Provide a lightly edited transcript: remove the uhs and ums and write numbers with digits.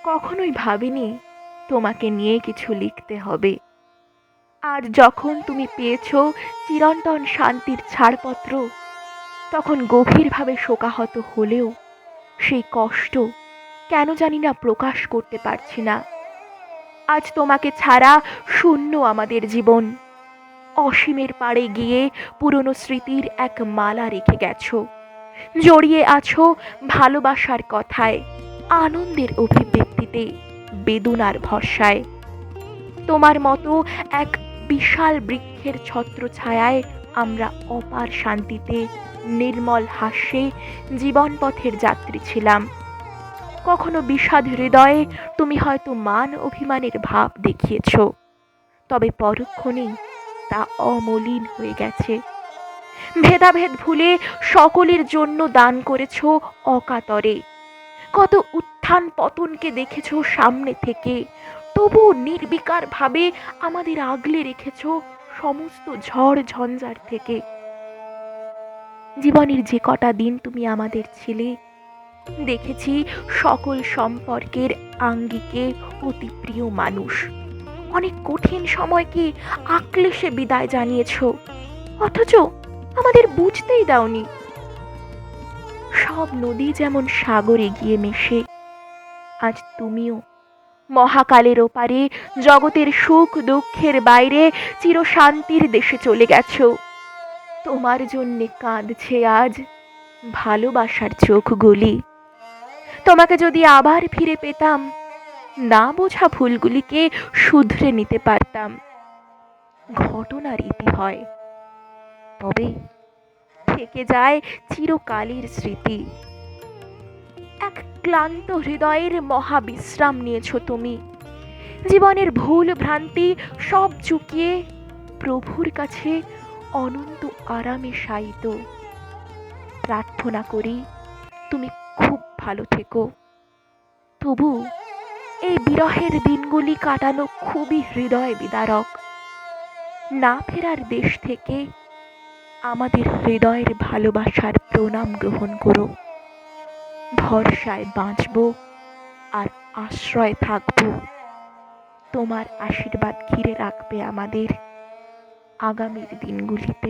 কখনোই ভাবিনি তোমাকে নিয়ে কিছু লিখতে হবে। আজ যখন তুমি পেয়েছো চিরন্তন শান্তির ছাড়পত্র, তখন গভীরভাবে শোকাহত হলেও সেই কষ্ট কেন জানি না প্রকাশ করতে পারছি না। আজ তোমাকে ছাড়া শূন্য আমাদের জীবন। অসীমের পাড়ে গিয়ে পুরনো স্মৃতির এক মালা রেখে গেছো, জড়িয়ে আছো ভালোবাসার কথায়, আনন্দের অভিব্যক্তিতে, বেদনার ভরসায়। তোমার মতো এক বিশাল বৃক্ষের ছত্রছায়ায় আমরা অপার শান্তিতে, নির্মল হাস্যে জীবন পথের যাত্রী ছিলাম। কখনো বিষাদ হৃদয়ে তুমি হয়তো মান অভিমানের ভাব দেখিয়েছ, তবে পরক্ষণেই তা অমলিন হয়ে গেছে। ভেদাভেদ ভুলে সকলের জন্য দান করেছ অকাতরে। কত উত্থান পতনকে দেখেছ সামনে থেকে, তবু নির্বিকার ভাবে আমাদের আগলে রেখেছ সমস্ত ঝড় ঝঞ্ঝার থেকে। জীবনের যে কটা দিন তুমি আমাদের ছিলে, দেখেছি সকল সম্পর্কের আঙ্গিকে অতি প্রিয় মানুষ। অনেক কঠিন সময়কে আক্লেশে বিদায় জানিয়েছ, অথচ আমাদের বুঝতেই দাওনি। সব নদী যেমন সাগরে গিয়ে মেশে, আজ তুমিও মহাকালের ওপারে জগতের সুখ দুঃখের বাইরে চিরশান্তির দেশে চলে গেছো। তোমার জন্যে কাঁদছে আজ ভালোবাসার চোখগুলি। তোমাকে যদি আবার ফিরে পেতাম, না বোঝা ভুলগুলিকে শুধরে নিতে পারতাম। ঘটনার ইতি হয়, তবে থেকে যায় চিরকালের স্মৃতি। এক ক্লান্ত হৃদয়ের মহাবিশ্রাম নিয়েছ তুমি। জীবনের ভুল ভ্রান্তি সব চুকিয়ে প্রভুর কাছে অনন্ত আরামে শায়িত। প্রার্থনা করি তুমি খুব ভালো থেকো। তবু এই বিরহের দিনগুলি কাটানো খুবই হৃদয় বিদারক। না ফেরার দেশ থেকে আমাদের হৃদয়ের ভালোবাসার প্রণাম গ্রহণ করো। ভরসায় বাঁচব আর আশ্রয় থাকব। তোমার আশীর্বাদ ঘিরে রাখবে আমাদের আগামীর দিনগুলিতে।